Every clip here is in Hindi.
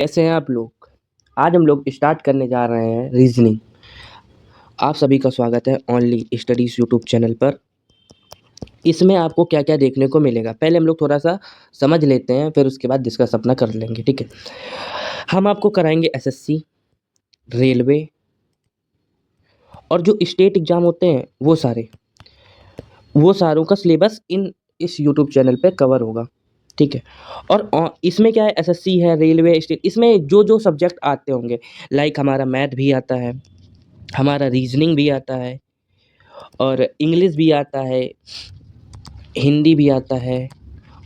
कैसे हैं आप लोग? आज हम लोग स्टार्ट करने जा रहे हैं रीजनिंग। आप सभी का स्वागत है ओनली स्टडीज यूट्यूब चैनल पर। इसमें आपको क्या-क्या देखने को मिलेगा, पहले हम लोग थोड़ा-सा समझ लेते हैं, फिर उसके बाद डिस्कस अपना कर लेंगे, ठीक है? हम आपको कराएँगे एसएससी, रेलवे और जो स्टेट एग्ज़ाम होते हैं, वो सारों का सिलेबस इस यूट्यूब चैनल पे कवर होगा, ठीक है? और इसमें क्या है, एसएससी है, रेलवे, स्टेट, इसमें जो-जो सब्जेक्ट आते होंगे, लाइक हमारा मैथ भी आता है, हमारा रीजनिंग भी आता है और इंग्लिश भी आता है, हिंदी भी आता है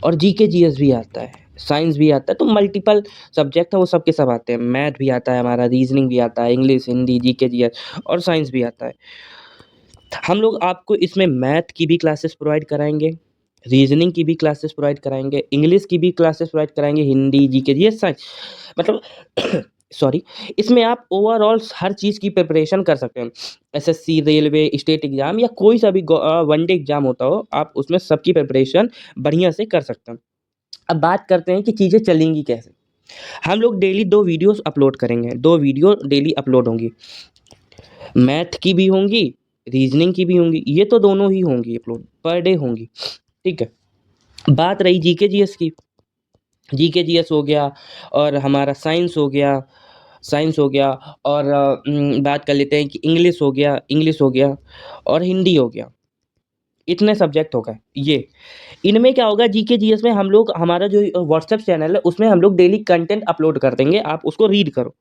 और जीके जीएस भी आता है, साइंस भी आता है। तो मल्टीपल सब्जेक्ट है, वो सब के सब आते हैं। मैथ भी आता है हमारा, रीजनिंग भी आता है, इंग्लिश, हिंदी, जीके जीएस और साइंस भी आता है। हम लोग आपको इसमें मैथ की भी क्लासेस प्रोवाइड कराएँगे, रीजनिंग की भी क्लासेस प्रोवाइड कराएँगे, इंग्लिश की भी क्लासेस प्रोवाइड कराएँगे, हिंदी, जीके जीएस, साइंस, मतलब सॉरी, इसमें आप ओवरऑल हर चीज़ की प्रिपरेशन कर सकते हैं। एसएससी, रेलवे, स्टेट एग्ज़ाम या कोई सा भी वन डे एग्ज़ाम होता हो, आप उसमें सबकी प्रिपरेशन बढ़िया से कर सकते हैं। अब बात करते हैं कि चीज़ें चलेंगी कैसे? हम लोग डेली 2 वीडियोज़ अपलोड करेंगे, 2 वीडियो डेली अपलोड होंगी। मैथ की भी होंगी, रीजनिंग की भी होंगी, ये तो दोनों ही होंगी अपलोड, पर डे होंगी, ठीक है? बात रही जीके जीएस की, जीके जीएस हो गया और हमारा साइंस हो गया और बात कर लेते हैं कि इंग्लिश हो गया और हिंदी हो गया। इतने सब्जेक्ट हो गए ये। इनमें क्या होगा, जीके जीएस में हम लोग, हमारा जो व्हाट्सएप चैनल है उसमें हम लोग डेली कंटेंट अपलोड कर देंगे, आप उसको रीड करो।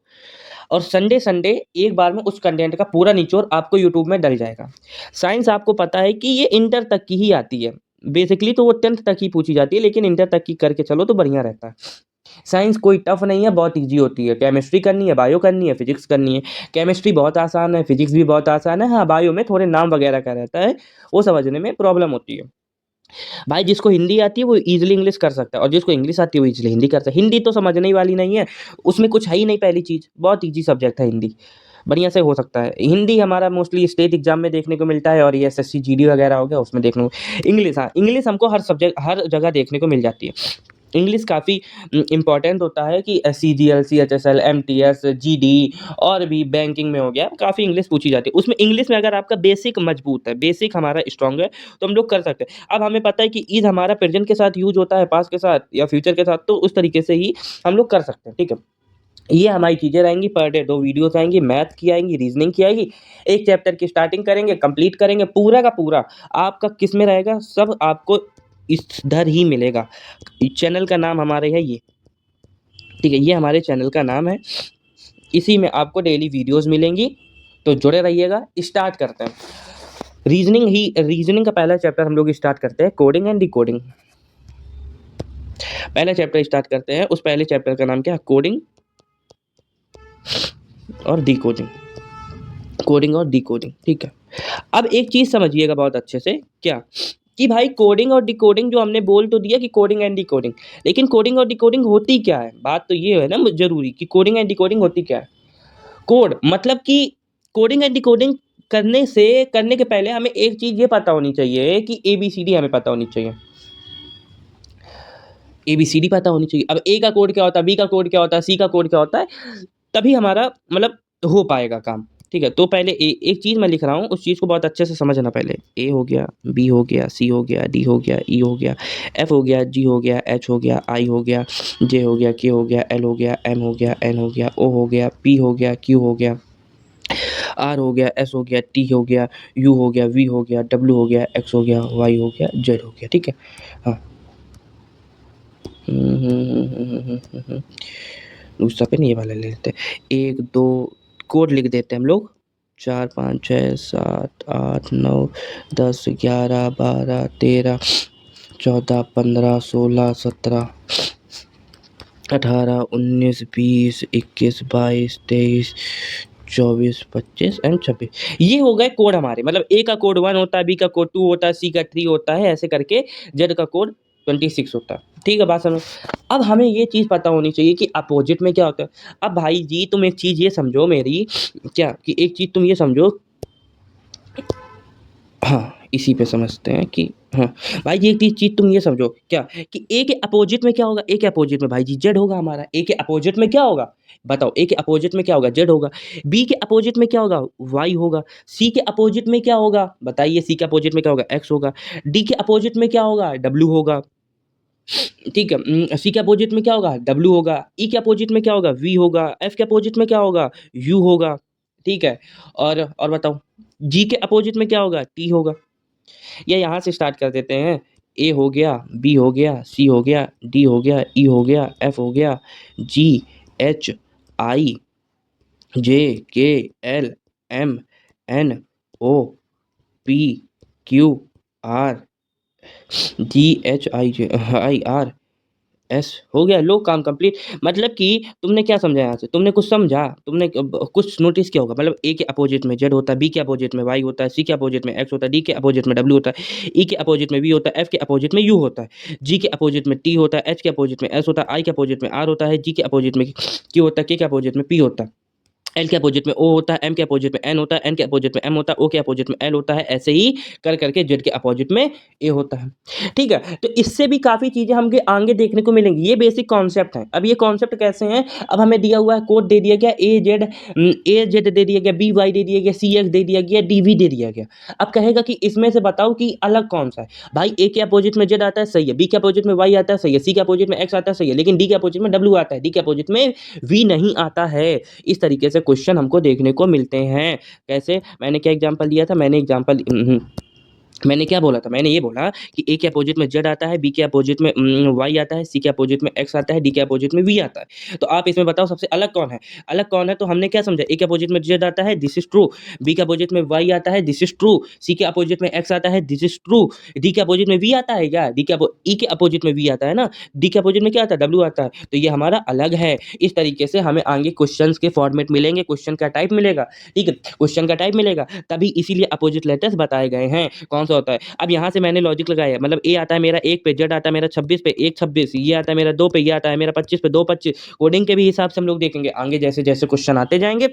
और संडे एक बार में उस कंटेंट का पूरा निचोड़ आपको यूट्यूब में डल जाएगा। साइंस आपको पता है कि ये इंटर तक की ही आती है। बेसिकली तो वो 10th तक ही पूछी जाती है, लेकिन इंटर तक की करके चलो तो बढ़िया रहता है। साइंस कोई टफ नहीं है, बहुत ईज़ी होती है। केमिस्ट्री करनी है, बायो करनी है, फिज़िक्स करनी है। केमिस्ट्री बहुत आसान है, फिज़िक्स भी बहुत आसान है। हाँ, बायो में थोड़े नाम वगैरह का रहता है, वो समझने में प्रॉब्लम होती है। भाई जिसको हिंदी आती है वो ईज़िली इंग्लिश कर सकता है और जिसको इंग्लिश आती है वो ईज़िली हिंदी कर सकता है। हिंदी तो समझने ही वाली नहीं है, उसमें कुछ है ही नहीं पहली चीज़, बहुत ईज़ी सब्जेक्ट है हिंदी, बढ़िया से हो सकता है। हिंदी हमारा मोस्टली स्टेट एग्ज़ाम में देखने को मिलता है और ये एसएससी, जीडी वगैरह हो गया उसमें देखने को। इंग्लिश, हाँ, इंग्लिश हमको हर जगह देखने को मिल जाती है। इंग्लिश काफ़ी इम्पोर्टेंट होता है कि सीजीएल, सीएचएसएल, एमटीएस, जीडी और भी बैंकिंग में हो गया, काफ़ी इंग्लिश पूछी जाती है। उसमें इंग्लिश में अगर आपका बेसिक मजबूत है, बेसिक हमारा स्ट्रॉन्ग है, तो हम लोग कर सकते हैं। अब हमें पता है कि इज़ हमारा प्रेज़ेंट के साथ यूज़ होता है, पास्ट के साथ या फ्यूचर के साथ, तो उस तरीके से ही हम लोग कर सकते हैं, ठीक है? ये हमारी चीज़ें रहेंगी, पर डे 2 वीडियोज़ आएँगी, मैथ की आएँगी, रीज़निंग की आएगी। एक चैप्टर की स्टार्टिंग करेंगे, कंप्लीट करेंगे, पूरा का पूरा आपका किस में रहेगा, सब आपको इधर ही मिलेगा। चैनल का नाम हमारे है ये, ठीक है? ये हमारे चैनल का नाम है। इसी में आपको डेली वीडियोज़ मिलेंगी, तो जुड़े रहिएगा। स्टार्ट करते हैं। रीज़निंग का पहला चैप्टर हम लोग स्टार्ट करते हैं, कोडिंग एंड डिकोडिंग। पहला चैप्टर स्टार्ट करते हैं, उस पहले चैप्टर का नाम क्या है? कोडिंग और डिकोडिंग। कोडिंग और डिकोडिंग, ठीक है? अब एक चीज़ समझिएगा बहुत अच्छे से, क्या? कि भाई कोडिंग और डिकोडिंग जो हमने बोल तो दिया कि कोडिंग एंड डिकोडिंग, लेकिन कोडिंग और डिकोडिंग होती क्या है? बात तो ये है ना ज़रूरी कि कोडिंग एंड डिकोडिंग होती क्या है? कोड मतलब कि कोडिंग एंड डिकोडिंग करने के पहले हमें एक चीज़ ये पता होनी चाहिए कि एबीसीडी हमें पता होनी चाहिए। एबीसीडी पता होनी चाहिए। अब ए का कोड क्या होता है, बी का कोड क्या होता है, सी का कोड क्या होता है, तभी हमारा मतलब हो पाएगा काम, ठीक है? तो पहले एक चीज़ मैं लिख रहा हूँ, उस चीज़ को बहुत अच्छे से समझना पहले। ए हो गया, बी हो गया, सी हो गया, डी हो गया, ई हो गया, एफ हो गया, जी हो गया, एच हो गया, आई हो गया, जे हो गया, के हो गया, एल हो गया, एम हो गया, एन हो गया, ओ हो गया, पी हो गया, क्यू हो गया, आर हो गया, एस हो गया, टी हो गया, यू हो गया, वी हो गया, डब्ल्यू हो गया, एक्स हो गया, वाई हो गया, जेड हो गया, ठीक है? हाँ। दूसरा पेन ये वाला ले लेते हैं। 1, 2 कोड लिख देते हैं हम लोग। 4, 5, 6, 7, 8, 9, 10, 11, 12, 13, 14, 15, 16, 17, 18, 19, 20, 21, 22, 23, 24, 25 एंड 26। ये हो गए कोड हमारे, मतलब ए का कोड 1 होता है, बी का कोड 2 होता है, सी का 3 होता है, ऐसे करके जेड का कोड 26 होता है। ठीक है, बात समझ। अब हमें ये चीज़ पता होनी चाहिए कि अपोजिट में क्या होता है। अब भाई जी तुम एक चीज़ ये समझो मेरी, क्या कि एक चीज़ तुम ये समझो, हाँ, इसी पे समझते हैं कि हाँ, भाई ये चीज़ तुम ये समझो क्या कि ए के अपोजिट में क्या होगा? ए के अपोजिट में भाई जी जेड होगा हमारा। ए के अपोजिट में क्या होगा? बताओ ए के अपोजिट में क्या होगा? जेड होगा। बी के अपोजिट में क्या होगा? वाई होगा। सी के अपोजिट में क्या होगा? बताइए सी के अपोजिट में क्या होगा? एक्स होगा। डी के अपोजिट में क्या होगा? डब्ल्यू होगा। ठीक है। सी के अपोजिट में क्या होगा? डब्ल्यू होगा। ई के अपोजिट में क्या होगा? वी होगा। एफ के अपोजिट में क्या होगा? यू होगा। ठीक है। और बताओ जी के अपोजिट में क्या होगा? टी होगा। या यहाँ से स्टार्ट कर देते हैं। ए हो गया, बी हो गया, सी हो गया, डी हो गया, ई हो गया, एफ हो गया, जी, H, I, J, K, L, M, N, O, P, Q, R, G, H, I, J, I, R, S हो गया। लो काम कंप्लीट। मतलब कि तुमने क्या समझा यहाँ से? तुमने कुछ समझा? तुमने कुछ नोटिस किया होगा? मतलब ए के अपोजिट में जेड होता है, बी के अपोजिट में वाई होता है, सी के अपोजिट में एक्स होता है, डी के अपोजिट में डब्ल्यू होता है, ई के अपोजिट में वी होता है, एफ के अपोजिट में यू होता है, जी के अपोजिट में टी होता है, एच के अपोजिट में एस होता है, आई के अपोजिट में आर होता है, जी के अपोजिट में क्यू होता है, के अपोजिट में पी होता है, एल के अपोजिट में ओ होता है, एम के अपोजिट में एन होता है, एन के अपोजिट में एम होता है, ओ के अपोजिट में एल होता है, ऐसे ही कर करके जेड के अपोजिट में ए होता है। ठीक है, तो इससे भी काफ़ी चीज़ें हमके आगे देखने को मिलेंगी। ये बेसिक कॉन्सेप्ट है। अब ये कॉन्सेप्ट कैसे हैं? अब हमें दिया हुआ है, कोड दे दिया गया ए जेड दे दिया गया, बी वाई दे दिया गया, सी एक्स दे दिया गया, डी वी दे दिया गया। अब कहेगा कि इसमें से बताओ कि अलग कौन सा है? भाई ए के अपोजिट में जेड आता है, सही है। बी के अपोजिट में वाई आता है, सही है। सी के अपोजिट में एक्स आता है, सही है। लेकिन डी के अपोजिट में डब्ल्यू आता है, डी के अपोजिट में वी नहीं आता है। इस तरीके से क्वेश्चन हमको देखने को मिलते हैं। कैसे? मैंने क्या एग्जांपल दिया था? मैंने क्या बोला था? मैंने ये बोला कि ए के अपोजिट में जेड आता है, बी के अपोजिट में वाई आता है, सी के अपोजिट में एक्स आता है, डी के अपोजिट में वी आता है। तो आप इसमें बताओ सबसे अलग कौन है? अलग कौन है? तो हमने क्या समझा? ए के अपोजिट में जेड आता है, दिस इज ट्रू। बी के अपोजिट में वाई आता है, दिस इज ट्रू। सी के अपोजिट में एक्स आता है, दिस इज ट्रू। डी के अपोजिट में वी आता है क्या? ई के अपोजिट में वी आता है ना। डी के अपोजिट में क्या आता है? डब्ल्यू आता है। तो ये हमारा अलग है। इस तरीके से हमें आगे क्वेश्चंस के फॉर्मेट मिलेंगे, क्वेश्चन का टाइप मिलेगा। ठीक है, क्वेश्चन का टाइप मिलेगा, तभी इसीलिए अपोजिट लेटर्स बताए गए हैं। कौन सा होता है? अब यहाँ से मैंने लॉजिक लगाया, मतलब ए आता है मेरा 1 पे, जेड आता है मेरा 26 पे, 1 26, ये आता है मेरा 2 पे, ये आता है मेरा 25 पे, 2 25। कोडिंग के भी हिसाब से हम लोग देखेंगे आगे, जैसे जैसे क्वेश्चन आते जाएंगे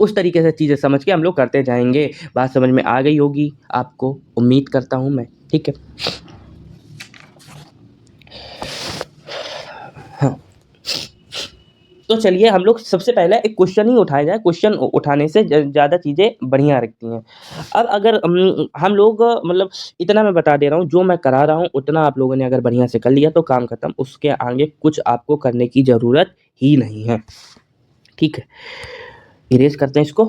उस तरीके से चीज़ें समझ के हम लोग करते जाएंगे। बात समझ में आ गई होगी आपको, उम्मीद करता हूँ मैं। ठीक है, हाँ। तो चलिए हम लोग सबसे पहले एक क्वेश्चन ही उठाया जाए। क्वेश्चन उठाने से ज़्यादा चीज़ें बढ़िया रखती हैं। अब अगर हम लोग मतलब इतना मैं बता दे रहा हूँ, जो मैं करा रहा हूँ उतना आप लोगों ने अगर बढ़िया से कर लिया तो काम खत्म। उसके आगे कुछ आपको करने की ज़रूरत ही नहीं है। ठीक है, इरेज करते हैं इसको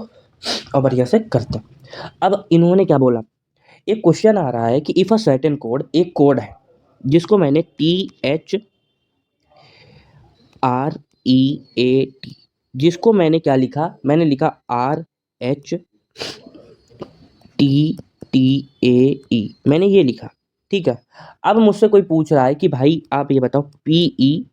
और बढ़िया से करते हैं। अब इन्होंने क्या बोला? एक क्वेश्चन आ रहा है कि इफ़ अ सर्टेन कोड, एक कोड है जिसको मैंने THREAT, जिसको मैंने क्या लिखा? मैंने लिखा RHTTAE, मैंने ये लिखा। ठीक है, अब मुझसे कोई पूछ रहा है कि भाई आप ये बताओ PEARLY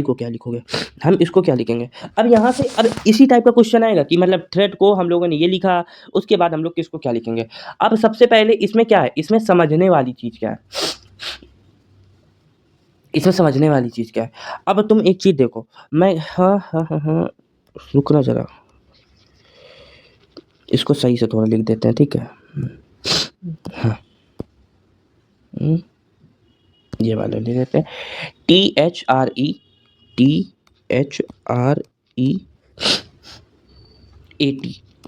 को क्या लिखोगे? हम इसको क्या लिखेंगे? अब यहाँ से अब इसी टाइप का क्वेश्चन आएगा कि मतलब थ्रेड को हम लोगों ने ये लिखा, उसके बाद हम लोग किसको क्या लिखेंगे? अब सबसे पहले इसमें क्या है? इसमें समझने वाली चीज़ क्या है? इसमें समझने वाली चीज़ क्या है? अब तुम एक चीज़ देखो, मैं हाँ, रुकना ज़रा, इसको सही से थोड़ा लिख देते हैं, ठीक है? हाँ, हुँ, ये वाला लिख देते हैं, THREAT,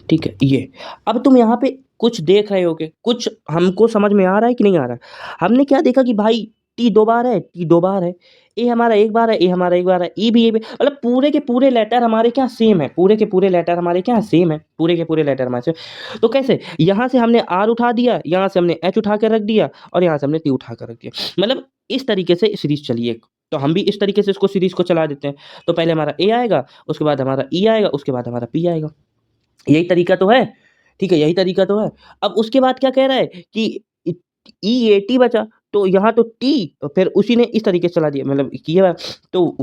ठीक है? ये। अब तुम यहाँ पे कुछ देख रहे होगे, कुछ हमको समझ में आ रहा है कि नहीं आ रहा है? हमने क्या देखा कि भाई टी 2 बार है, टी 2 बार है, ए हमारा 1 बार है, ए हमारा 1 बार है, ई भी मतलब पूरे के पूरे लेटर हमारे क्या सेम है, पूरे के पूरे लेटर हमारे क्या सेम है, पूरे के पूरे लेटर हमारे सेम। तो कैसे? यहाँ से हमने आर उठा दिया, यहाँ से हमने एच उठा के रख दिया और यहाँ से हमने टी उठा कर रख दिया। मतलब इस तरीके से सीरीज़ चली एक। तो हम भी इस तरीके से इसको सीरीज़ को चला देते हैं। तो पहले हमारा ए आएगा, उसके बाद हमारा ई आएगा, उसके बाद हमारा पी आएगा। यही तरीका तो है, ठीक है? यही तरीका तो है। अब उसके बाद क्या कह रहा है कि EAT बचा, तो यहाँ तो टी, फिर उसी ने इस तरीके से चला दिया, मतलब किया, तो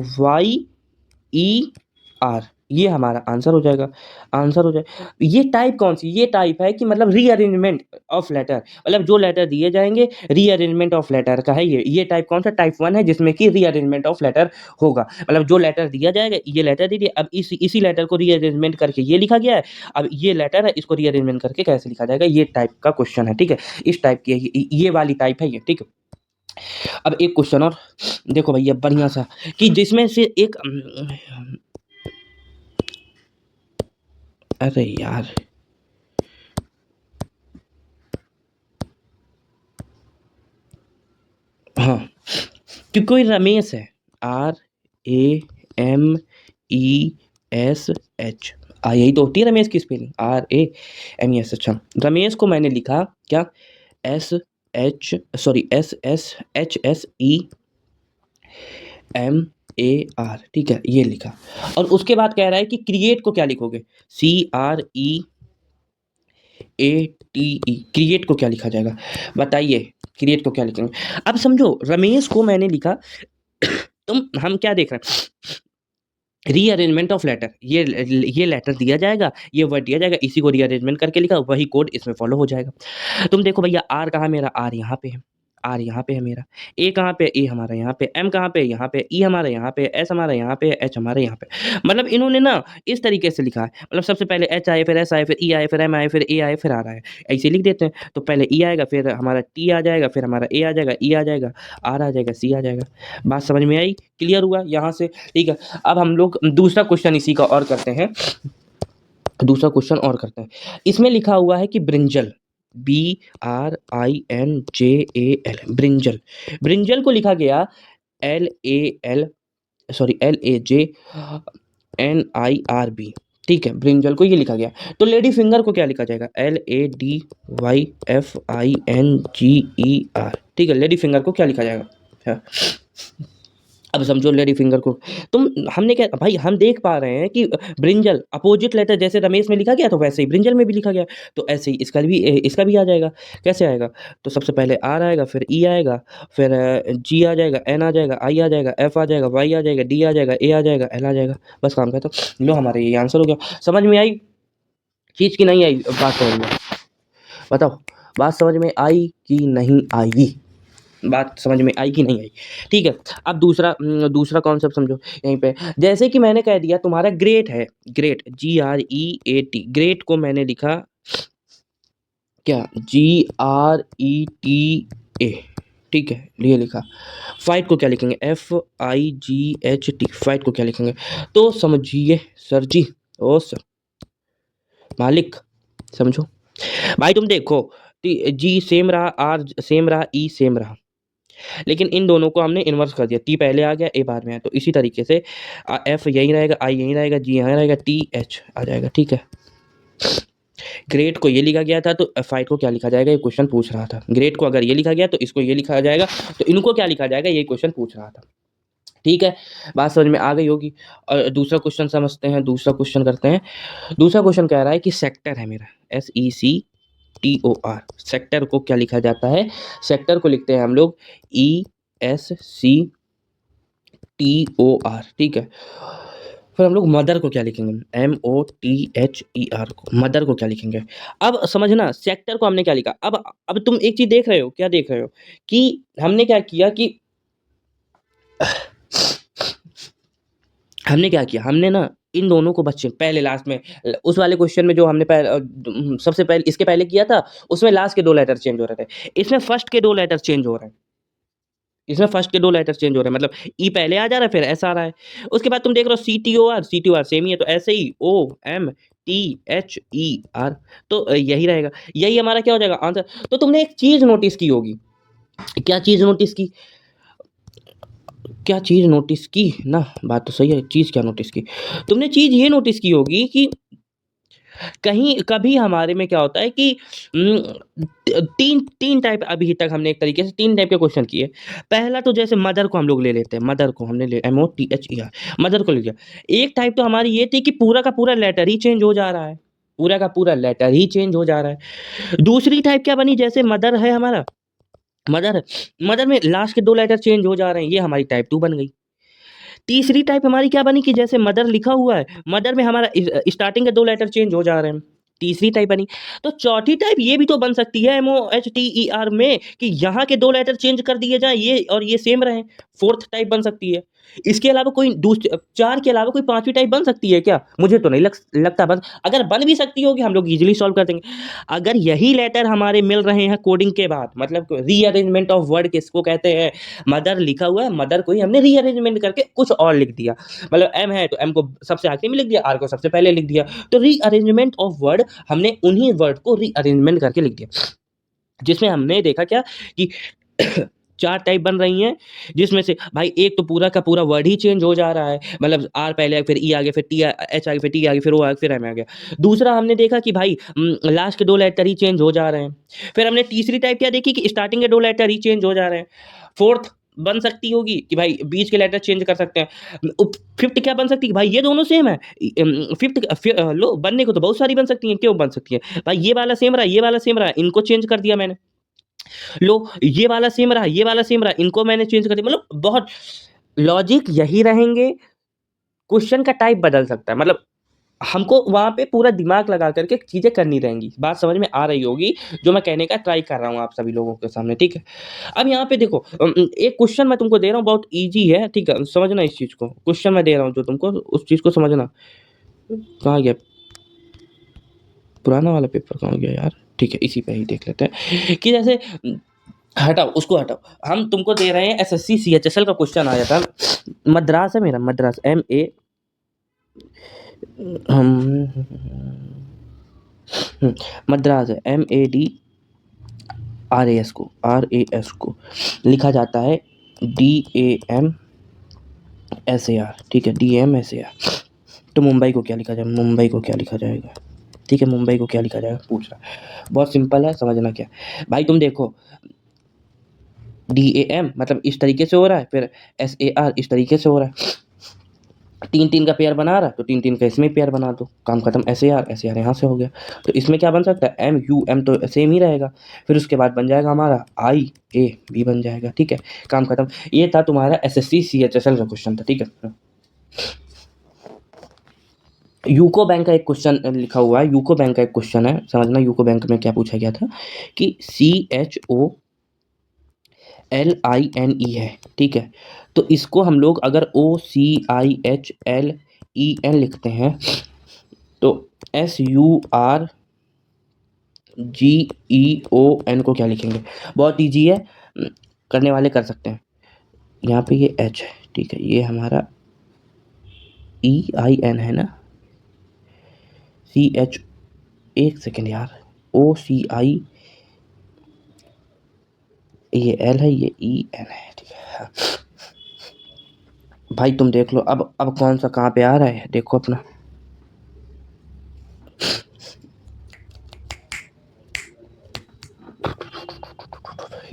YER, ये हमारा आंसर हो जाएगा, आंसर हो जाए। ये टाइप कौन-सी? ये टाइप है कि मतलब रीअरेंजमेंट ऑफ लेटर, मतलब जो लेटर दिए जाएँगे रीअरेंजमेंट ऑफ लेटर का है ये। ये टाइप कौन-सा? टाइप 1 है जिसमें कि रीअरेंजमेंट ऑफ लेटर होगा। मतलब जो लेटर दिया जाएगा, ये लेटर दे दिया, अब इसी लेटर को रीअरेंजमेंट करके ये लिखा गया है, अब ये लेटर है, इसको रीअरेंजमेंट करके कैसे लिखा जाएगा? ये टाइप का क्वेश्चन है, ठीक है? इस टाइप की है ये वाली टाइप है ये, ठीक है? अब एक क्वेश्चन और देखो भैया बढ़िया-सा कि जिसमें से एक अरे यार! हाँ, कि कोई रमेश है, RAMESH, यही तो होती है रमेश की स्पेलिंग, RAMES। अच्छा, रमेश को मैंने लिखा क्या? SHSMAR, ठीक है? ये लिखा और उसके बाद कह रहा है कि क्रिएट को क्या लिखोगे? CREATE, क्रिएट को क्या लिखा जाएगा? बताइए, क्रिएट को क्या लिखेंगे? अब समझो रमेश को मैंने लिखा हम क्या देख रहे हैं? रीअरेंजमेंट ऑफ लेटर, ये लेटर दिया जाएगा, ये वर्ड दिया जाएगा, इसी को रीअरेंजमेंट करके लिखा, वही कोड इसमें फॉलो हो जाएगा। तुम देखो भैया आर कहाँ मेरा? आर यहाँ पे है, आर यहाँ पे है मेरा, ए कहाँ पे? ए हमारा यहाँ पे, एम कहाँ पे? यहाँ पे, ई हमारा यहाँ पे, एस हमारा यहाँ पे, एच हमारे यहाँ पे। मतलब इन्होंने ना इस तरीके से लिखा है, मतलब सबसे पहले एच आए, फिर एस आए, फिर ई आए, फिर एम आए, फिर ए आए, फिर आर आए। ऐसे लिख देते हैं। तो पहले ई आएगा, फिर हमारा टी आ जाएगा, फिर हमारा ए आ जाएगा, ई आ जाएगा, आर आ जाएगा, सी आ जाएगा। बात समझ में आई? क्लियर हुआ यहाँ से? ठीक है। अब हम लोग दूसरा क्वेश्चन इसी का और करते हैं, दूसरा क्वेश्चन और करते हैं। इसमें लिखा हुआ है कि ब्रिंजल, BRINJAL, ब्रिंजल, ब्रिंजल को लिखा गया LAJNIRB, ठीक है? ब्रिंजल को ये लिखा गया। तो लेडी फिंगर को क्या लिखा जाएगा? LADYFINGER, ठीक है? लेडी फिंगर को क्या लिखा जाएगा? हाँ। अब समझो लेडी फिंगर को हमने क्या भाई, हम देख पा रहे हैं कि ब्रिंजल अपोजिट लेटर जैसे रमेश में लिखा गया तो वैसे ही ब्रिंजल में भी लिखा गया, तो ऐसे ही इसका भी आ जाएगा। कैसे आएगा? तो सबसे पहले आर आएगा, फिर ई आएगा, फिर जी आ जाएगा, एन आ जाएगा, आई आ जाएगा, एफ आ जाएगा, वाई आ जाएगा, डी आ जाएगा, ए आ जाएगा, एल आ जाएगा। बस काम खत्म। लो हमारा ये आंसर हो गया। समझ में आई चीज़ की नहीं आई? बात समझ में बताओ, बात समझ में आई कि नहीं आई? बात समझ में आई कि नहीं आई? ठीक है। अब दूसरा कॉन्सेप्ट समझो यहीं पे। जैसे कि मैंने कह दिया तुम्हारा ग्रेट है, ग्रेट GREAT, ग्रेट को मैंने लिखा क्या? GRETA, ठीक है? ये लिखा। फाइट को क्या लिखेंगे? FIGHT, फाइट को क्या लिखेंगे? तो समझिए सर जी, ओ सर मालिक, समझो भाई। तुम देखो जी सेम रहा, आर सेम रहा, ई सेम रहा, लेकिन इन दोनों को हमने इन्वर्स कर दिया। टी पहले आ गया, ए बाद में आया, तो इसी तरीके से एफ यहीं रहेगा, आई यहीं रहेगा, जी यहाँ रहेगा, टी एच आ जाएगा, ठीक है? ग्रेट को ये लिखा गया था तो फाइट को क्या लिखा जाएगा? ये क्वेश्चन पूछ रहा था। ग्रेट को अगर ये लिखा गया तो इसको ये लिखा जाएगा, तो इनको क्या लिखा जाएगा? ये क्वेश्चन पूछ रहा था, ठीक है? बात समझ में आ गई होगी। और दूसरा क्वेश्चन समझते हैं, दूसरा क्वेश्चन करते हैं। दूसरा क्वेश्चन कह रहा है कि सेक्टर है मेरा, SECTOR, सेक्टर को क्या लिखा जाता है? सेक्टर को लिखते हैं हम लोग ESCTOR, ठीक है? फिर हम लोग मदर को क्या लिखेंगे? MOTHER को, मदर को क्या लिखेंगे? अब समझना, सेक्टर को हमने क्या लिखा? अब तुम एक चीज़ देख रहे हो, क्या देख रहे हो? कि हमने क्या किया कि हमने क्या किया? हमने ना इन दोनों को बच्चे पहले लास्ट में उस वाले क्वेश्चन में जो हमने सबसे पहले इसके पहले किया था, उसमें लास्ट के 2 लेटर चेंज हो रहे थे। इसमें फर्स्ट के 2 लेटर चेंज हो रहे हैं। इसमें फर्स्ट के 2 लेटर चेंज हो रहे हैं, मतलब ई पहले आ जा रहा है, फिर एस आ रहा है। उसके बाद तुम देख रहे हो CTOR सेम ही है, तो ऐसे ही OMTHER, तो यही रहेगा। यही हमारा क्या हो जाएगा? आंसर। तो तुमने एक चीज़ नोटिस की होगी। क्या चीज़ नोटिस की? क्या चीज़ नोटिस की ना? बात तो सही है, चीज़ क्या नोटिस की? तुमने चीज़ ये नोटिस की होगी कि कहीं कभी हमारे में क्या होता है कि तीन टाइप, अभी तक हमने एक तरीके से 3 टाइप के क्वेश्चन किए। पहला तो जैसे मदर को हम लोग ले लेते हैं, मदर को हमने ले MOTHER, मदर को ले लिया। एक टाइप तो हमारी ये थी कि पूरा का पूरा लेटर ही चेंज हो जा रहा है, पूरा का पूरा लेटर ही चेंज हो जा रहा है। दूसरी टाइप क्या बनी? जैसे मदर है हमारा, मदर में लास्ट के 2 लेटर चेंज हो जा रहे हैं, ये हमारी टाइप 2 बन गई। तीसरी टाइप हमारी क्या बनी कि जैसे मदर लिखा हुआ है, मदर में हमारा स्टार्टिंग के 2 लेटर चेंज हो जा रहे हैं, तीसरी टाइप बनी। तो चौथी टाइप ये भी तो बन सकती है MOHTER में कि यहाँ के 2 लेटर चेंज कर दिए जाएँ, ये और ये सेम रहें, फोर्थ टाइप बन सकती है। इसके अलावा कोई 4 के अलावा कोई 5वीं टाइप बन सकती है क्या? मुझे तो नहीं लगता बन, अगर बन भी सकती होगी हम लोग ईज़िली सॉल्व कर देंगे। अगर यही लेटर हमारे मिल रहे हैं कोडिंग के बाद, मतलब रीअरेंजमेंट ऑफ वर्ड किसको कहते हैं? मदर लिखा हुआ है, मदर को ही हमने रीअरेंजमेंट करके कुछ और लिख दिया। मतलब एम है तो एम को सबसे आखिरी में लिख दिया, आर को सबसे पहले लिख दिया। तो रीअरेंजमेंट ऑफ वर्ड, हमने उन्हीं वर्ड को रीअरेंजमेंट करके लिख दिया। जिसमें हमने देखा क्या कि 4 टाइप बन रही हैं, जिसमें से भाई एक तो पूरा का पूरा वर्ड ही चेंज हो जा रहा है, मतलब आर पहले आया, फिर ई आ गया, फिर एच आ गया, फिर टी आ गया, फिर ओ आ गया, फिर एम आ गया। दूसरा हमने देखा कि भाई लास्ट के 2 लेटर ही चेंज हो जा रहे हैं। फिर हमने तीसरी टाइप क्या देखी कि स्टार्टिंग के 2 लेटर ही चेंज हो जा रहे हैं। फोर्थ बन सकती होगी कि भाई बीच के लेटर चेंज कर सकते हैं। फिफ्थ क्या बन सकती है कि भाई ये दोनों सेम है। फिफ्थ लो बनने को तो बहुत सारी बन सकती हैं, क्यों बन सकती है भाई, ये वाला सेम रहा, ये वाला सेम रहा, इनको चेंज कर दिया मैंने। लो ये वाला सेम रहा, ये वाला सेम रहा, इनको मैंने चेंज कर दिया। मतलब बहुत लॉजिक यही रहेंगे, क्वेश्चन का टाइप बदल सकता है। मतलब हमको वहाँ पे पूरा दिमाग लगा करके चीज़ें करनी रहेंगी। बात समझ में आ रही होगी जो मैं कहने का ट्राई कर रहा हूँ आप सभी लोगों के सामने, ठीक है? अब यहाँ पे देखो एक क्वेश्चन मैं तुमको दे रहा हूँ, बहुत ईज़ी है, ठीक है? समझना इस चीज़ को, क्वेश्चन मैं दे रहा हूँ जो तुमको, उस चीज़ को समझना। कहाँ गया? पुराना वाला पेपर कहाँ गया यार? ठीक है, इसी पे ही देख लेते हैं कि जैसे हटाओ, उसको हटाओ। हम तुमको दे रहे हैं एसएससी सीएचएसएल का क्वेश्चन आया था। मद्रास है मेरा, मद्रास MA हम मद्रास है RAS को लिखा जाता है DAMSAR, ठीक है? DAMSAR। तो मुंबई को क्या लिखा जाए, मुंबई को क्या लिखा जाएगा? ठीक है, मुंबई को क्या लिखा जाएगा पूछ रहा है। बहुत सिंपल है, समझना क्या भाई। तुम देखो DAM मतलब इस तरीके से हो रहा है, फिर SAR इस तरीके से हो रहा है। 3-3 का पेयर बना रहा है तो 3-3 का इसमें पेयर बना दो, काम खत्म। SAR यहाँ से हो गया। तो इसमें क्या बन सकता है? MUM तो सेम ही रहेगा। फिर उसके बाद बन जाएगा हमारा IAB बन जाएगा, ठीक है? काम खत्म। ये था तुम्हारा SSC CHSL का क्वेश्चन था, ठीक है? यूको बैंक का एक क्वेश्चन लिखा हुआ है, यूको बैंक का एक क्वेश्चन है, समझना। यूको बैंक में क्या पूछा गया था कि CHOLINE है, ठीक है? तो इसको हम लोग अगर OCIHLEN लिखते हैं तो SURGEON को क्या लिखेंगे? बहुत ईजी है, करने वाले कर सकते हैं। यहाँ पे ये H है, ठीक है? ये हमारा EIN है ना, CH, एक सेकेंड यार, OCI, ये L है, ये EN है, ठीक है? भाई तुम देख लो अब कौन सा कहाँ पे आ रहा है, देखो अपना।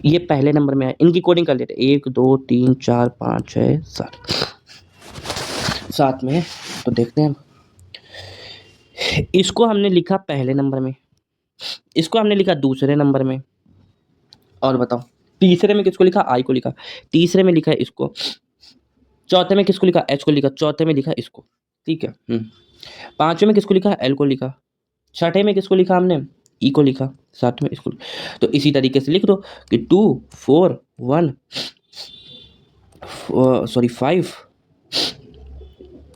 ये पहले नंबर में है, इनकी कोडिंग कर लेते हैं। 1 2 3 4 5 6 7 में है, तो देखते हैं। इसको हमने लिखा पहले नंबर में, इसको हमने लिखा दूसरे नंबर में, और बताओ तीसरे में किसको लिखा? I को लिखा। तीसरे में लिखा है इसको। चौथे में किसको लिखा? H को लिखा। चौथे में लिखा इसको, ठीक है? पांचवें में किसको लिखा? L को लिखा। छठे में किसको लिखा हमने? E को लिखा। सातवें में इसको। तो इसी तरीके से लिख दो कि 2 4 1 5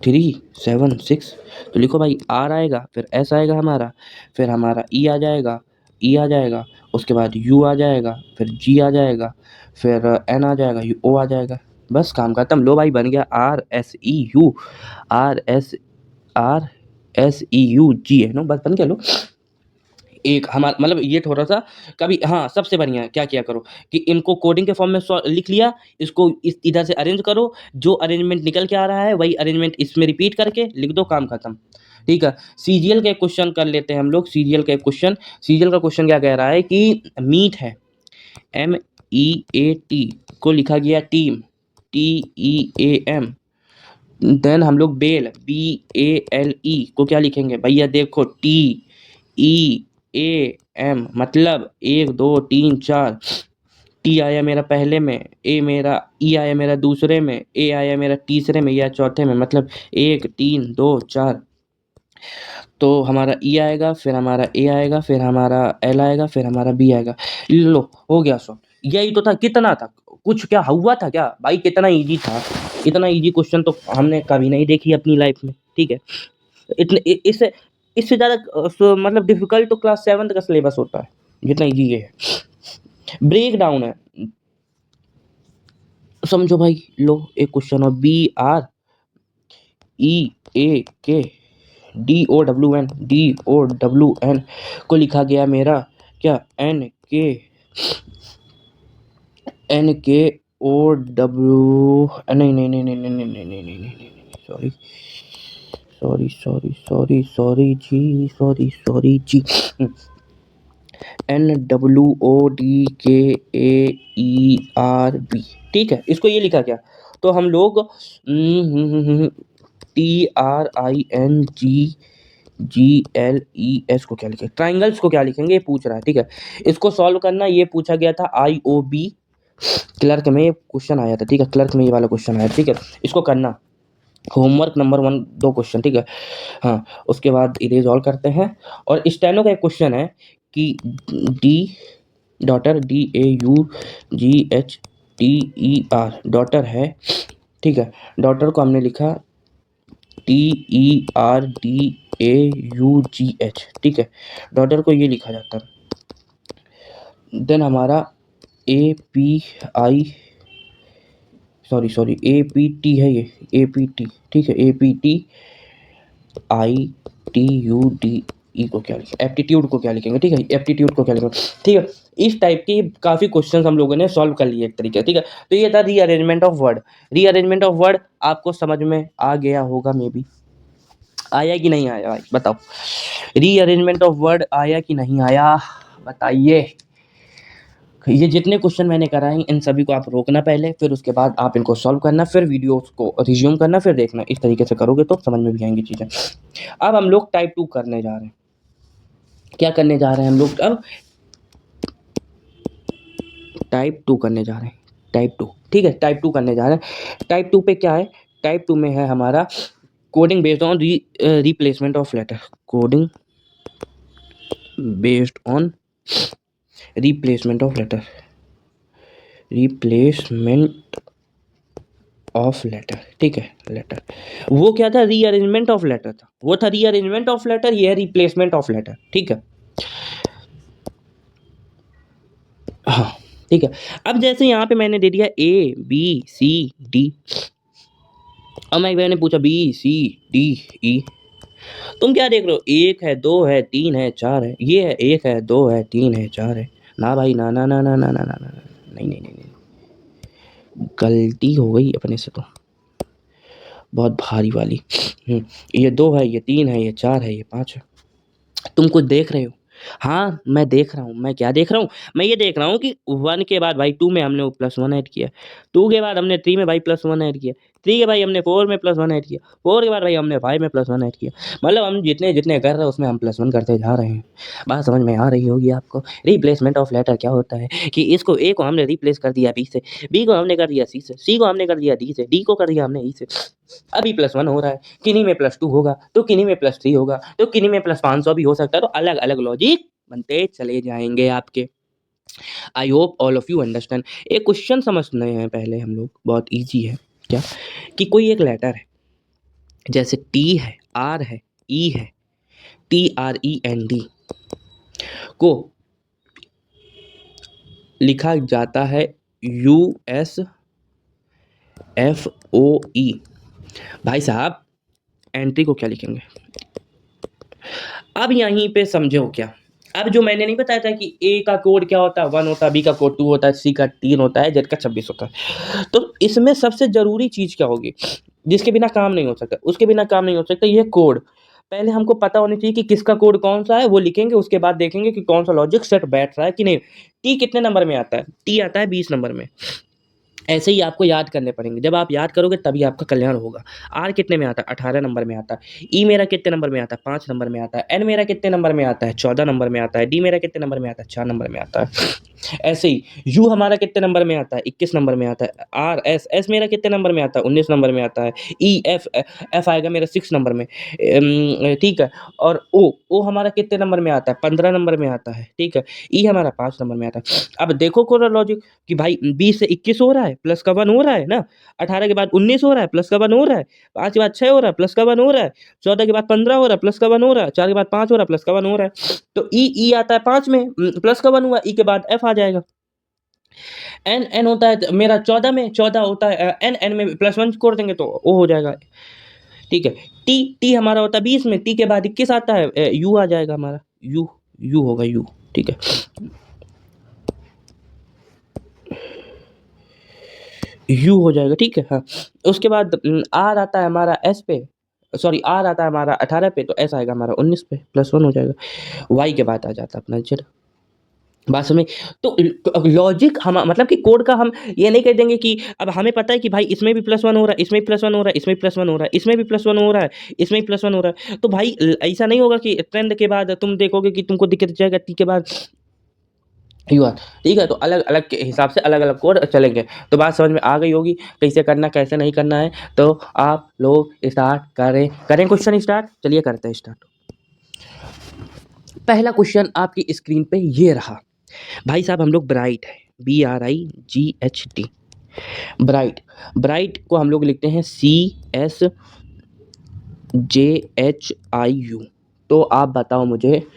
3 7 6। तो लिखो भाई, R आएगा, फिर S आएगा हमारा, फिर हमारा E आ जाएगा, E आ जाएगा, उसके बाद U आ जाएगा, फिर G आ जाएगा, फिर N आ जाएगा, O आ जाएगा। बस काम खत्म। लो भाई बन गया RSEU है ना, बस बन गया। लो एक हमारा मतलब ये थोड़ा सा कभी, हाँ सबसे बढ़िया क्या किया करो कि इनको कोडिंग के फॉर्म में लिख लिया, इसको इस इधर से अरेंज करो, जो अरेंजमेंट निकल के आ रहा है वही अरेंजमेंट इसमें रिपीट करके लिख दो, काम खत्म, ठीक है? सीरियल का एक क्वेश्चन कर लेते हैं हम लोग। सीरियल का एक क्वेश्चन, सीरियल का क्वेश्चन क्या कह रहा है कि मीट है, MEAT को लिखा गया टीम, TEAM। देन हम लोग बेल, BALE को क्या लिखेंगे भैया? देखो TEAM मतलब 1 2 3 4 टी आया मेरा पहले में, ए मेरा ई आया मेरा दूसरे में, ए आया मेरा तीसरे में या चौथे में, मतलब 1 3 2 4। तो हमारा ई आएगा, फिर हमारा ए आएगा, फिर हमारा एल आएगा, फिर हमारा बी आएगा। लो हो गया सॉल्व। यही तो था, कितना था, कुछ क्या हुआ था क्या भाई, कितना इजी था। इतना इजी क्वेश्चन तो हमने कभी नहीं देखी अपनी लाइफ में, ठीक है। इतने इससे इससे ज़्यादा मतलब डिफिकल्ट तो क्लास 7 का सिलेबस होता है, जितना इजी ये है। ब्रेक डाउन है, समझो भाई। लो एक क्वेश्चन और, बी आर ई ए के DOWN को लिखा गया मेरा क्या, NKOW, नहीं नहीं नहीं नहीं नहीं नहीं नहीं नहीं नहीं नहीं, sorry sorry sorry sorry sorry ji, sorry ji, NWODKAERB, ठीक है। इसको ये लिखा क्या, तो हम लोग TRINGGLES को क्या लिखेंगे, ट्राइंगल्स को क्या लिखेंगे, ये पूछ रहा है, ठीक है। इसको सॉल्व करना, ये पूछा गया था IOB क्लर्क में, क्वेश्चन आया था, ठीक है। क्लर्क में ये वाला क्वेश्चन आया, ठीक है। इसको करना, होमवर्क नंबर 1 2 क्वेश्चन, ठीक है। हाँ, उसके बाद इरेज ऑल करते हैं। और स्टेनो का एक क्वेश्चन है कि डी डॉटर DAUGHTER डॉटर है, ठीक है। डॉटर को हमने लिखा TERDAUGH, ठीक है। डॉटर को ये लिखा जाता है। देन हमारा API सॉरी APT है, ये APT, ठीक है। APTITUDE को क्या लिखेंगे, एप्टीट्यूड को क्या लिखेंगे, ठीक है। एप्टीट्यूड को क्या लिखेंगे, ठीक है। इस टाइप की काफ़ी क्वेश्चंस हम लोगों ने सॉल्व कर लिए एक तरीके से, ठीक है। तो ये था rearrangement of word. Rearrangement of word आपको समझ में आ गया होगा, मे बी आया कि नहीं आया भाई बताओ। रीअरेंजमेंट ऑफ वर्ड आया कि नहीं आया, बताइए। ये जितने क्वेश्चन मैंने कराए इन सभी को आप रोकना पहले, फिर उसके बाद आप इनको सॉल्व करना, फिर वीडियो को रिज्यूम करना, फिर देखना। इस तरीके से करोगे तो समझ में भी आएंगी चीज़ें। अब हम लोग टाइप 2 करने जा रहे हैं। क्या करने जा रहे हैं हम लोग अब, टाइप 2 करने जा रहे हैं, टाइप 2, ठीक है। टाइप 2 करने जा रहे हैं। टाइप 2 पे क्या है, टाइप 2 में है हमारा coding based on replacement of letter, coding based on replacement of letter, replacement of letter, ठीक है। लेटर, वो क्या था, रीअरेंजमेंट ऑफ लेटर था, वो था रीअरेंजमेंट ऑफ लेटर, ये है रिप्लेसमेंट ऑफ लेटर, ठीक है। हाँ, ठीक है। अब जैसे यहाँ पे मैंने दे दिया ABCD, अब मैंने पूछा BCDE, तुम क्या देख रहे हो, 1 है 2 है 3 है 4 है, ये है 1 है 2 है 3 है 4 है। ना भाई ना ना ना ना ना ना ना ना, नहीं नहीं नहीं नहीं, गलती हो गई अपने से तो बहुत भारी वाली। ये 2 है, ये 3 है, ये 4 है, ये 5 है। तुम कुछ देख रहे हो, हाँ मैं देख रहा हूँ। मैं क्या देख रहा हूँ, मैं ये देख रहा हूँ कि 1 के बाद भाई 2 में हमने +1 ऐड किया, 2 के बाद हमने 3 में भाई +1 ऐड किया, 3 के भाई हमने 4 में +1 ऐड किया, 4 के बाद भाई हमने 5 में +1 ऐड किया। मतलब हम जितने जितने कर रहे हैं उसमें हम +1 करते जा रहे हैं। बात समझ में आ रही होगी आपको। रिप्लेसमेंट ऑफ लेटर क्या होता है कि इसको ए को हमने रिप्लेस कर दिया बी से, बी को हमने कर दिया सी से, सी को हमने कर दिया डी से, डी को कर दिया हमने ई से। अभी +1 हो रहा है, किन्हीं में +2 होगा, तो किन्हीं में +3 होगा, तो किन्हीं में +500 भी हो सकता है। तो अलग अलग लॉजिक बनते चले जाएंगे आपके। I hope all of you understand. एक क्वेश्चन समझते हैं पहले हम लोग, बहुत इजी है। क्या कि कोई एक लेटर है, जैसे टी है, आर है, ई है, TREND को लिखा जाता है USFOE। भाई साहब एंट्री को क्या लिखेंगे, अब यहीं पे समझो क्या। अब जो मैंने नहीं बताया था कि ए का कोड क्या होता है, 1 होता है, बी का कोड 2 होता है, सी का 3 होता है, जेड का 26 होता है। तो इसमें सबसे ज़रूरी चीज़ क्या होगी, जिसके बिना काम नहीं हो सकता, उसके बिना काम नहीं हो सकता, ये कोड। पहले हमको पता होना चाहिए कि किसका कोड कौन सा है, वो लिखेंगे। उसके बाद देखेंगे कि कौन सा लॉजिक सेट बैठ रहा है कि नहीं। टी कितने नंबर में आता है, टी आता है 20 नंबर में। ऐसे ही आपको याद करने पड़ेंगे, जब आप याद करोगे तभी आपका कल्याण होगा। आर कितने में आता है? 18 नंबर में आता है। ई मेरा कितने नंबर में आता है? 5 नंबर में आता है। एन मेरा कितने नंबर में आता है? 14 नंबर में आता है। डी मेरा कितने नंबर में आता है? 4 नंबर में आता है। ऐसे ही यू हमारा कितने नंबर में आता है? 21 नंबर में आता है। आर एस एस मेरा कितने नंबर में आता है? 19 नंबर में आता है। ई एफ एफ आएगा मेरा 6 नंबर में। ठीक है। और ओ ओ हमारा कितने नंबर में आता है? 15 नंबर में आता है। ठीक है। ई हमारा 5 नंबर में आता है। अब देखो कोरा लॉजिक कि भाई 20 से 21 हो रहा है, प्लस का 1 हो रहा है ना, 18 के बाद 19 हो रहा है, प्लस का 1 हो रहा है, 5 के बाद 6 हो रहा है, प्लस का 1 हो रहा है, 14 के बाद 15 हो रहा है, प्लस का 1 हो रहा है, 4 के बाद 5 हो रहा है, प्लस का 1 हो रहा है। तो ई आता है 5 में, प्लस का 1 हुआ, ई के बाद एफ आ जाएगा। एन होता है मेरा 14 में, 14 होता है एन में प्लस 1 छोड़ देंगे तो ओ हो जाएगा। ठीक है। टी हमारा होता है 20 में, टी के बाद 21 आता है, यू आ जाएगा हमारा, यू होगा यू। ठीक है। यू हो जाएगा। ठीक है। हाँ। उसके बाद आर आता है हमारा एस पे, सॉरी आर आता है हमारा 18 पे, तो एस आएगा हमारा 19 पे, प्लस 1 हो जाएगा। वाई के बाद आ जाता है अपना जेड। बात समझ। तो लॉजिक हम मतलब कि कोड का हम ये नहीं कह देंगे कि अब हमें पता है कि भाई इसमें भी प्लस 1 हो रहा है, इसमें भी प्लस 1 हो रहा है, इसमें भी प्लस 1 हो रहा है, इसमें भी प्लस 1 हो रहा है, इसमें भी प्लस 1 हो रहा है। तो भाई ऐसा नहीं होगा कि ट्रेंड के बाद तुम देखोगे कि तुमको दिक्कत जाएगा, टी के बाद यू आर। ठीक है। तो अलग अलग के हिसाब से अलग अलग कोड चलेंगे। तो बात समझ में आ गई होगी कैसे करना कैसे नहीं करना है। तो आप लोग स्टार्ट करें क्वेश्चन स्टार्ट। चलिए करते हैं स्टार्ट। पहला क्वेश्चन आपकी स्क्रीन पे ये रहा। भाई साहब हम लोग ब्राइट है, BRIGHT, ब्राइट। ब्राइट को हम लोग लिखते हैं CSJHIU। तो आप बताओ मुझे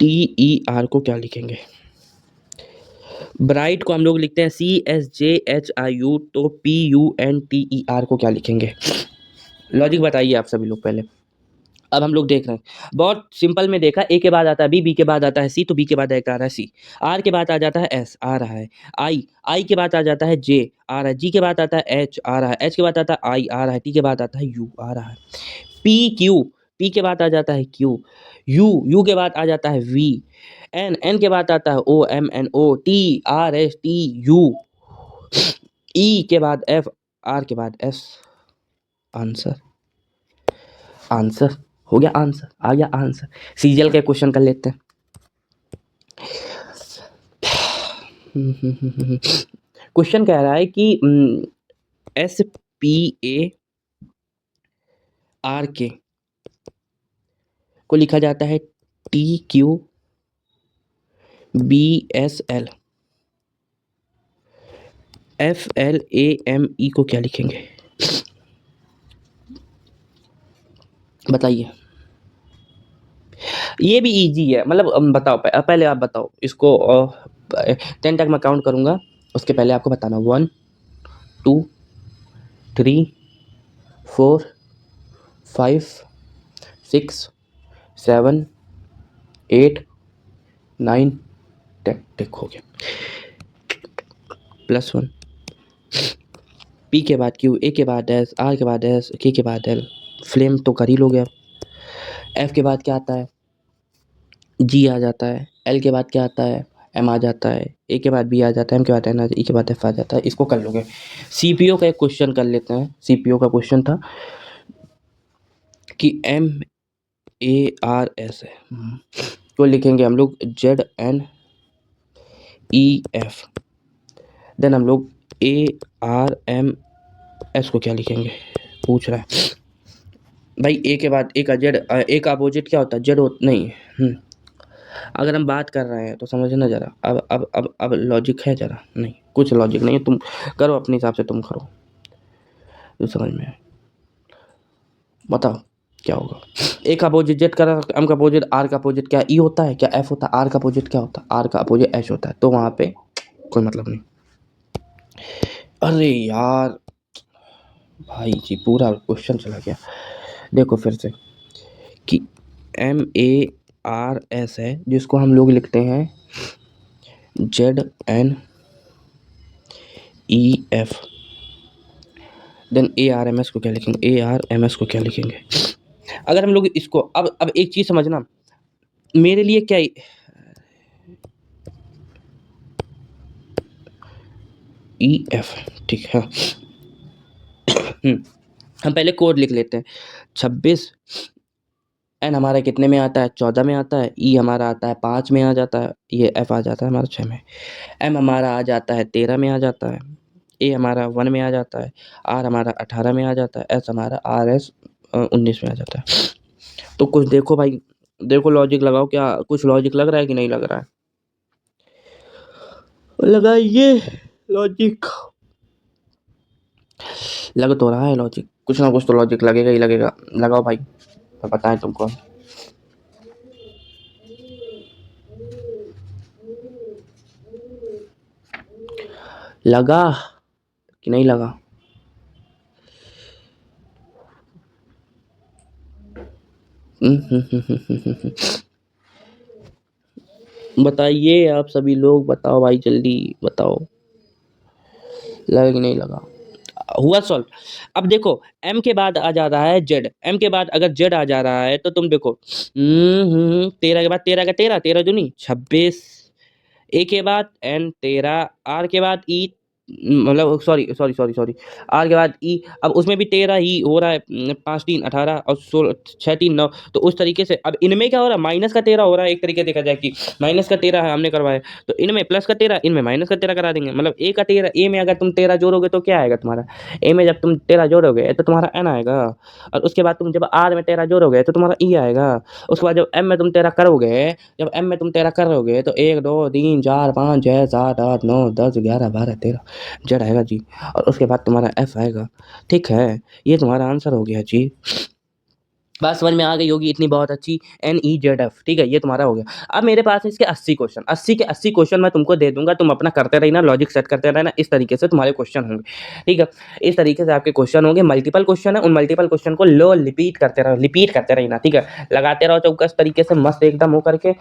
PUNTER को क्या लिखेंगे? ब्राइट को हम लोग लिखते हैं CSJHIU, तो PUNTER को क्या लिखेंगे? लॉजिक बताइए आप सभी लोग पहले। अब हम लोग देख रहे हैं बहुत सिंपल में देखा, ए के बाद आता है बी, बी के बाद आता है सी, तो बी के बाद एक आ रहा है सी, आर के बाद आ जाता है एस, आ रहा है आई के बाद आ जाता है जे, आ रहा है जी के बाद आता है एच, आ रहा है एच के बाद आता है आई, आ रहा है टी के बाद आता है यू, आ रहा है पी के बाद आ जाता है क्यू, यू के बाद आ जाता है वी, एन के बाद आता है ओ, MNO, TRST यू, ई के बाद एफ, आर के बाद एस। आंसर आंसर हो गया, आंसर आ गया आंसर। सीजीएल के क्वेश्चन कर लेते हैं। क्वेश्चन कह रहा है कि SPARK को लिखा जाता है TQBSL, FLAME को क्या लिखेंगे? बताइए। ये भी इजी है, मतलब बताओ पहले आप बताओ इसको। 10 तक मैं काउंट करूंगा, उसके पहले आपको बताना 1 2 3 4 5 6 7 8 9 10। टिक हो गया। +1, पी के बाद क्यू, ए के बाद एस, आर के बाद एस, के बाद एल, फ्लेम तो कर ही लोगे आप। एफ के बाद क्या आता है? जी आ जाता है। एल के बाद क्या आता है? एम आ जाता है। ए के बाद बी आ जाता है। एम के बाद एन आ जाता है। ई के बाद एफ आ जाता है। इसको कर लोगे। सीपीओ का एक क्वेश्चन कर लेते हैं। सीपीओ का क्वेश्चन था कि MARS है, तो लिखेंगे हम लोग ZNEF। देन हम लोग ARMS को क्या लिखेंगे? पूछ रहा है भाई। ए के बाद ए का जेड, ए का अपोजिट क्या होता है? जेड नहीं। अगर हम बात कर रहे हैं तो समझना ज़रा। अब लॉजिक है ज़रा? नहीं, कुछ लॉजिक नहीं है। तुम करो अपने हिसाब से, तुम करो जो समझ में आए। बताओ क्या होगा? ए का अपोजिट जेड का, एम का अपोजिट आर का अपोजिट क्या ई होता है? क्या एफ होता है? आर का अपोजिट क्या होता है? आर का अपोजिट एच होता है। तो वहाँ पे कोई मतलब नहीं। अरे यार भाई जी, पूरा क्वेश्चन चला गया। देखो फिर से कि MARS है, जिसको हम लोग लिखते हैं ZNEF। देन ARMS को क्या लिखेंगे? ARMS को क्या लिखेंगे? अगर हम लोग इसको अब एक चीज़ समझना मेरे लिए, क्या ई एफ, ठीक है। हम पहले कोड लिख लेते हैं। 26, एन हमारा कितने में आता है? 14 में आता है। ई हमारा आता है 5 में आ जाता है। ये एफ आ जाता है हमारा 6 में। एम हमारा आ जाता है 13 में आ जाता है। ए हमारा 1 में आ जाता है। आर हमारा 18 में आ जाता है। एस हमारा आर एस 19 में आ जाता है। तो कुछ देखो भाई, देखो लॉजिक लगाओ, क्या कुछ लॉजिक लग रहा है कि नहीं लग रहा है? लगाइए लॉजिक। लग तो रहा है लॉजिक, कुछ ना कुछ तो लॉजिक लगेगा ही लगेगा। लगाओ भाई, तो पता है तुमको। लगा कि नहीं लगा? बताइए आप सभी लोग, बताओ भाई, जल्दी बताओ, लगा कि नहीं लगा? हुआ सॉल्व। अब देखो, एम के बाद आ जा रहा है जेड। एम के बाद अगर जेड आ जा रहा है तो तुम देखो, 13 के बाद 13 का 13, 13 दूनी 26। ए के बाद एन 13, आर के बाद ई, मतलब sorry sorry sorry sorry, R के बाद ई। अब उसमें भी 13 ही हो रहा है। 5 3 18 और 16 6 3 9। तो उस तरीके से अब इनमें क्या हो रहा है? माइनस का 13 हो रहा है। एक तरीके देखा जाए कि माइनस का 13 है हमने करवाया, तो इनमें प्लस का 13, इनमें माइनस का 13 करा देंगे। मतलब ए का 13, ए में अगर तुम 13 जोड़ोगे तो क्या आएगा तुम्हारा? ए में जब तुम 13 जोड़ोगे तो तुम्हारा एन आएगा। और उसके बाद तुम जब आर में 13 जोड़ोगे तो तुम्हारा ई आएगा। उसके बाद जब एम में तुम 13 करोगे, जब एम में तुम 13 करोगे तो 1 2 3 4 5 6 7 8 9 10 11 12 13 जेड आएगा जी। और उसके बाद तुम्हारा एफ आएगा। ठीक है, ये तुम्हारा आंसर हो गया जी। बात समझ में आ गई होगी इतनी बहुत अच्छी। एन ई जेड एफ, ठीक है, ये तुम्हारा हो गया। अब मेरे पास इसके 80 क्वेश्चन, 80 के 80 क्वेश्चन मैं तुमको दे दूंगा, तुम अपना करते रहना, लॉजिक सेट करते रहना। इस तरीके से तुम्हारे क्वेश्चन होंगे, ठीक है। इस तरीके से आपके क्वेश्चन होंगे। मल्टीपल क्वेश्चन है, उन मल्टीपल क्वेश्चन को लो रिपीट करते रहो, रिपीट करते रहना, ठीक है। लगाते रहो चौकस तरीके से मस्त एकदम हो करके,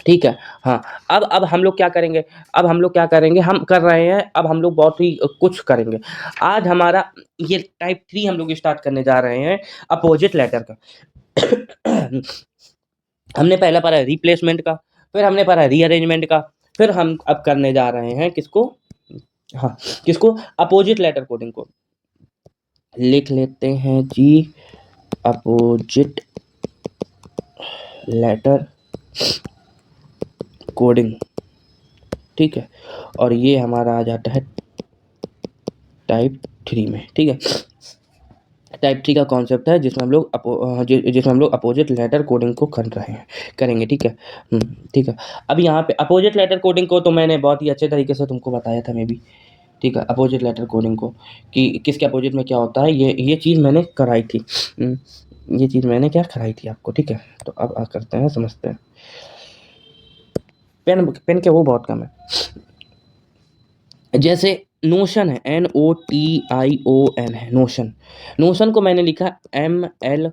ठीक है। हाँ, अब हम लोग क्या करेंगे? अब हम लोग क्या करेंगे? हम कर रहे हैं, अब हम लोग बहुत ही कुछ करेंगे। आज हमारा ये टाइप 3 हम लोग स्टार्ट करने जा रहे हैं, अपोजिट लेटर का। हमने पहला पढ़ा रिप्लेसमेंट का, फिर हमने पढ़ा रीअरेंजमेंट का, फिर हम अब करने जा रहे हैं किसको? हाँ, किसको? अपोजिट लेटर कोडिंग को। लिख लेते हैं जी, अपोजिट लेटर कोडिंग, ठीक है। और ये हमारा आ जाता है टाइप 3 में, ठीक है। टाइप 3 का कॉन्सेप्ट है जिसमें हम लोग जिसमें हम लोग अपोजिट लेटर कोडिंग को कर रहे हैं, करेंगे, ठीक है। ठीक है। अब यहाँ पे अपोजिट लेटर कोडिंग को तो मैंने बहुत ही अच्छे तरीके से तुमको बताया था, मैं भी, ठीक है। अपोजिट लेटर कोडिंग को कि किसके अपोजिट में क्या होता है, ये चीज़ मैंने कराई थी। ये चीज़ मैंने क्या कराई थी आपको, ठीक है। तो अब करते हैं, समझते हैं। पेन पेन के वो बहुत कम है। जैसे नोशन है, NOTION है नोशन। नोशन को मैंने लिखा MLGRLM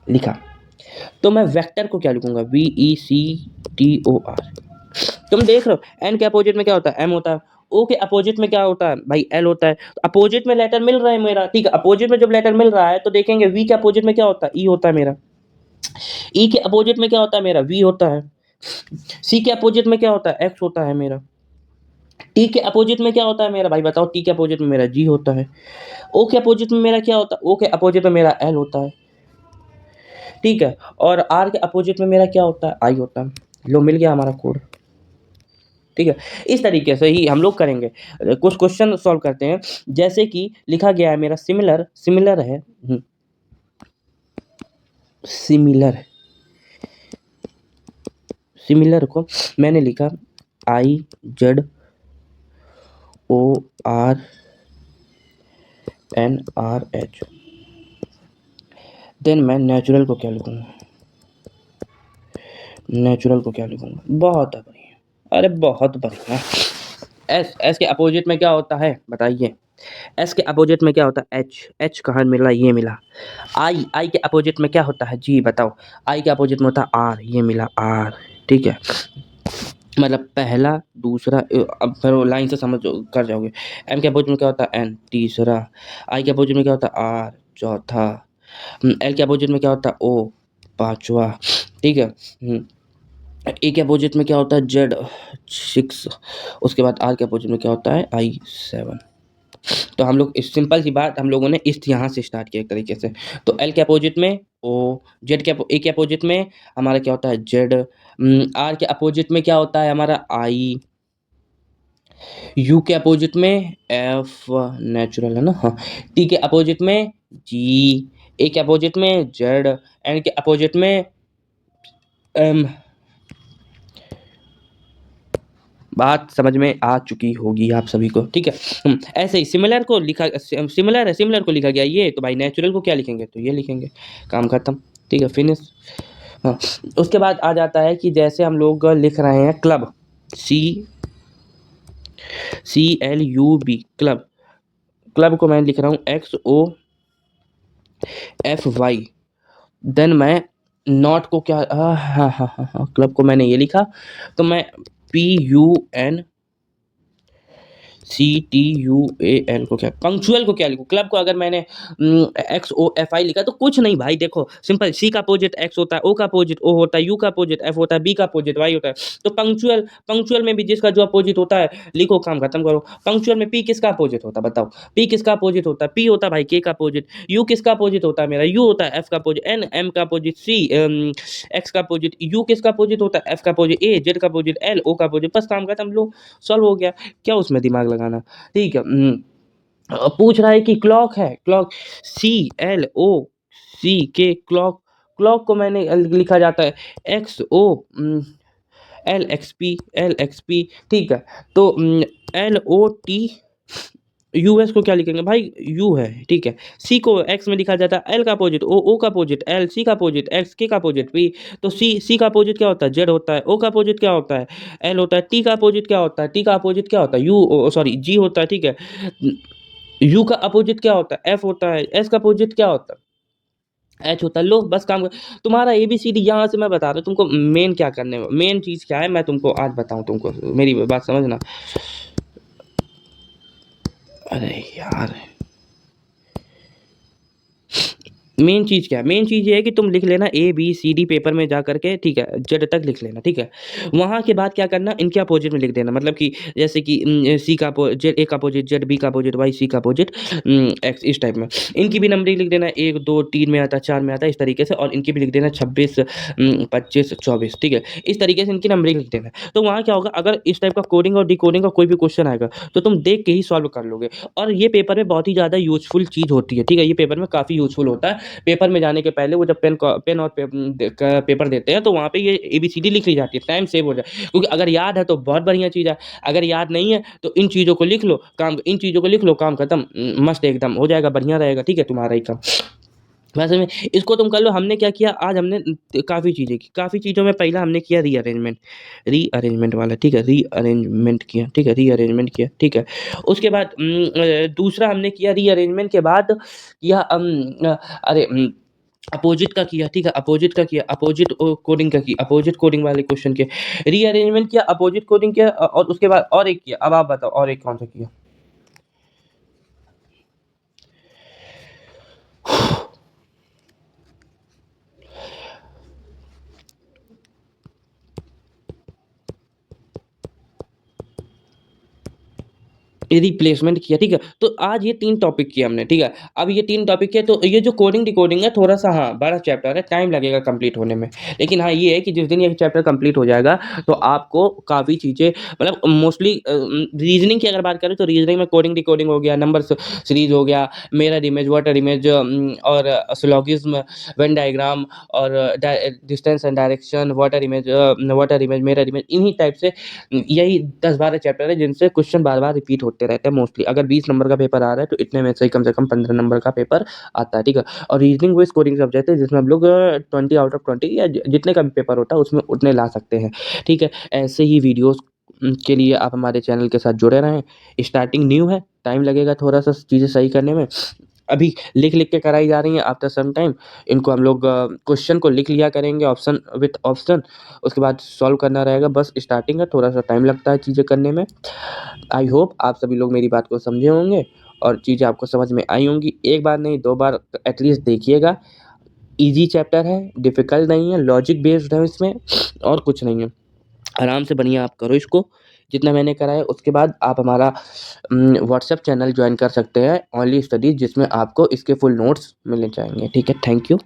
लिखा। तो मैं वेक्टर को क्या लिखूंगा? VECTOR। तुम देख रहे हो एन के अपोजिट में क्या होता है? एम होता है। ओ के अपोजिट में क्या होता है भाई? एल होता है। तो अपोजिट में लेटर मिल रहा है मेरा, ठीक है। अपोजिट में जब लेटर मिल रहा है तो देखेंगे वी के अपोजिट में क्या होता है? ई होता है मेरा। ई के अपोजिट में क्या होता है मेरा? वी होता है। सी के अपोजिट में क्या होता है? एक्स होता है मेरा। टी के अपोजिट में क्या होता है मेरा? भाई बताओ, टी के अपोजिट में मेरा जी होता है। ओ के अपोजिट में मेरा क्या होता है? ओ के अपोजिट में मेरा एल होता है, ठीक है। और आर के अपोजिट में मेरा क्या होता है? आई होता है। लो, मिल गया हमारा कोड, ठीक है। इस तरीके से ही हम लोग करेंगे। कुछ क्वेश्चन सॉल्व करते हैं। जैसे कि लिखा गया है मेरा सिमिलर, सिमिलर है, सिमिलर, सिमिलर को मैंने लिखा IZORNRH। देन मैं नेचुरल को क्या लिखूंगा? नेचुरल को क्या लिखूंगा? बहुत बढ़िया, अरे बहुत बढ़िया। एस, एस के अपोजिट में क्या होता है बताइए? एस के अपोजिट में क्या होता है? एच, एच कहाँ मिला? ये मिला। आई, आई के अपोजिट में क्या होता है जी बताओ? आई के अपोजिट में होता है आर, ये मिला आर, ठीक है। मतलब पहला, दूसरा, अब फिर वो लाइन से समझ कर जाओगे। एम के अपोजिट में क्या होता है? एन, तीसरा। आई के अपोजिट में क्या होता है? आर, चौथा। एल के अपोजिट में क्या होता है? ओ, पांचवा। ठीक है? ए के अपोजिट में क्या होता है Z6, उसके बाद R के अपोजिट में क्या होता है I7। तो हम लोग इस सिंपल सी बात हम लोगों ने इस यहाँ से स्टार्ट किया एक तरीके से। तो L के अपोजिट में O, A के अपोजिट में हमारा क्या होता है Z, R के अपोजिट में क्या होता है हमारा I, U के अपोजिट में F, नेचुरल है ना, हाँ। T के अपोजिट में G, A के अपोजिट में Z, N के अपोजिट में M। बात समझ में आ चुकी होगी आप सभी को, ठीक है? ऐसे ही सिमिलर को लिखा गया ये, तो भाई नेचुरल को क्या लिखेंगे? तो ये लिखेंगे, काम खत्म, ठीक है, फिनिश। हाँ, उसके बाद आ जाता है कि जैसे हम लोग लिख रहे हैं क्लब, CLUB, क्लब। क्लब को मैं लिख रहा हूँ XOFY। देन मैं नॉट को क्या, हाँ, क्लब को मैंने ये लिखा, तो मैं PUNCTUAL को क्या, पंक्चुअल को क्या लिखूँ? क्लब को अगर मैंने XOFI लिखा तो कुछ नहीं भाई, देखो सिंपल, C का अपोजिट X होता है, O का अपोजिट O होता है, U का अपोजिट F होता है, B का अपोजिट Y होता है। तो पंक्चुअल में भी जिसका जो अपोजिट होता है लिखो, काम खत्म करो। पंक्चुअल में P किसका अपोजिट होता है बताओ? P किसका अपोजिट होता है? P होता है भाई K का अपोजिट। U किसका अपोजिट होता है? मेरा U होता है F का अपोजिट, N M का अपोजिट, C X का अपोजिट, U किसका अपोजिट होता है? F का अपोजिट, A Z का अपोजिट, L O का अपोजिट। बस काम खत्म, लो सॉल्व हो गया। क्या उसमें दिमाग लगाना, ठीक है? पूछ रहा है कि क्लॉक है, क्लॉक CLOCK, क्लॉक। क्लॉक को मैंने लिखा जाता है XOLXP, ठीक है? तो LOTUS को क्या लिखेंगे भाई? U है, ठीक है? C को X में लिखा जाता है, L का अपोजिट O का अपोजिट L, C का अपोजिट X, K का अपोजिट P। तो C का अपोजिट क्या होता है? Z होता है। O का अपोजिट क्या होता है? L होता है। T का अपोजिट क्या होता है? T का अपोजिट क्या होता है? G होता है, ठीक है? U का अपोजिट क्या होता है? F होता है। S का अपोजिट क्या होता है? H होता है। लो बस काम तुम्हारा ABCD यहाँ से मैं बता रहा हूँ तुमको, मेन क्या करने, मेन चीज़ क्या है मैं तुमको आज बताऊँ तुमको, मेरी बात समझना। अरे यार, मेन चीज़ क्या है? मेन चीज़ ये है कि तुम लिख लेना ABCD पेपर में जा करके, ठीक है? Z तक लिख लेना, ठीक है? वहाँ के बाद क्या करना, इनके अपोजिट में लिख देना, मतलब कि जैसे कि C का A का अपोजिट Z, B का अपोजिट Y, C का अपोजिट X, इस टाइप में। इनकी भी नंबरिंग लिख देना, 1 2 3 में आता है, 4 में आता है, इस तरीके से। और इनकी भी लिख देना 26 25 24, ठीक है? इस तरीके से इनकी नंबरिंग लिख देना। तो वहाँ क्या होगा, अगर इस टाइप का कोडिंग और डिकोडिंग का कोई भी क्वेश्चन आएगा तो तुम देख के ही सॉल्व कर लोगे। और ये पेपर में बहुत ही ज़्यादा यूज़फुल चीज़ होती है, ठीक है? ये पेपर में काफ़ी यूज़फुल होता है। पेपर में जाने के पहले वो जब पेन और पेपर देते हैं तो वहाँ पे ये ABCD लिख ली जाती है, टाइम सेव हो जाए। क्योंकि अगर याद है तो बहुत बढ़िया चीज़ है, अगर याद नहीं है तो इन चीज़ों को लिख लो, काम खत्म, मस्त एकदम हो जाएगा, बढ़िया रहेगा, ठीक है? तुम्हारा ही काम। वैसे में इसको तुम कर लो। हमने क्या किया आज, हमने काफ़ी चीज़ें की, काफ़ी चीज़ों में पहला हमने किया रीअरेंजमेंट वाला, ठीक है? रीअरेंजमेंट किया, ठीक है? रीअरेंजमेंट किया, ठीक है? उसके बाद दूसरा हमने किया रीअरेंजमेंट के बाद किया अरे अपोजिट का किया, ठीक है? अपोजिट का किया, अपोजिट कोडिंग का किया, अपोजिट कोडिंग वाले क्वेश्चन के रीअरेंजमेंट किया, अपोजिट कोडिंग किया, और उसके बाद और एक किया। अब आप बताओ और एक कौन सा किया? रिप्लेसमेंट किया, ठीक है? तो आज ये 3 टॉपिक किए हमने, ठीक है? अब ये 3 टॉपिक किए, तो ये जो कोडिंग डिकोडिंग है थोड़ा-सा, हाँ, बड़ा चैप्टर है, टाइम लगेगा कंप्लीट होने में। लेकिन हाँ, ये है कि जिस दिन ये चैप्टर कंप्लीट हो जाएगा तो आपको काफ़ी चीज़ें, मतलब मोस्टली रीज़निंग की अगर बात करें तो रीज़निंग में कोडिंग डिकोडिंग हो गया, नंबर सीरीज़ हो गया, मिरर इमेज, वाटर इमेज, और सिलोगिज़्म, वेन डायग्राम, और distance and direction, water image, mirror image, इन्हीं टाइप से यही 10-12 चैप्टर है जिनसे क्वेश्चन बार-बार रिपीट होते रहते हैं मोस्टली। अगर 20 नंबर का पेपर आ रहा है तो इतने में से कम 15 नंबर का पेपर आता है, ठीक है? और रीजनिंग वो स्कोरिंग सब्जेक्ट है जिसमें हम लोग 20 आउट ऑफ 20 या जितने का भी पेपर होता है उसमें उतने ला सकते हैं, ठीक है? ऐसे ही वीडियोज़ के लिए आप हमारे चैनल के साथ जुड़े रहें। स्टार्टिंग न्यू है, टाइम लगेगा थोड़ा-सा चीज़ें सही करने में। अभी लिख-लिख के कराई जा रही हैं आफ्टर सम टाइम। इनको हम लोग क्वेश्चन को लिख लिया करेंगे ऑप्शन विथ ऑप्शन, उसके बाद सॉल्व करना रहेगा। बस स्टार्टिंग है, थोड़ा-सा टाइम लगता है चीज़ें करने में। आई होप आप सभी लोग मेरी बात को समझे होंगे और चीज़ें आपको समझ में आई होंगी। एक बार नहीं 2 बार एटलीस्ट देखिएगा। ईज़ी चैप्टर है, डिफ़िकल्ट नहीं है, लॉजिक बेस्ड है इसमें और कुछ नहीं है। आराम से बढ़िया आप करो इसको, जितना मैंने करा है। उसके बाद आप हमारा व्हाट्सएप चैनल जॉइन कर सकते हैं, ओनली स्टडीज़, जिसमें आपको इसके फुल नोट्स मिलने जाएँगे। ठीक है, थैंक यू।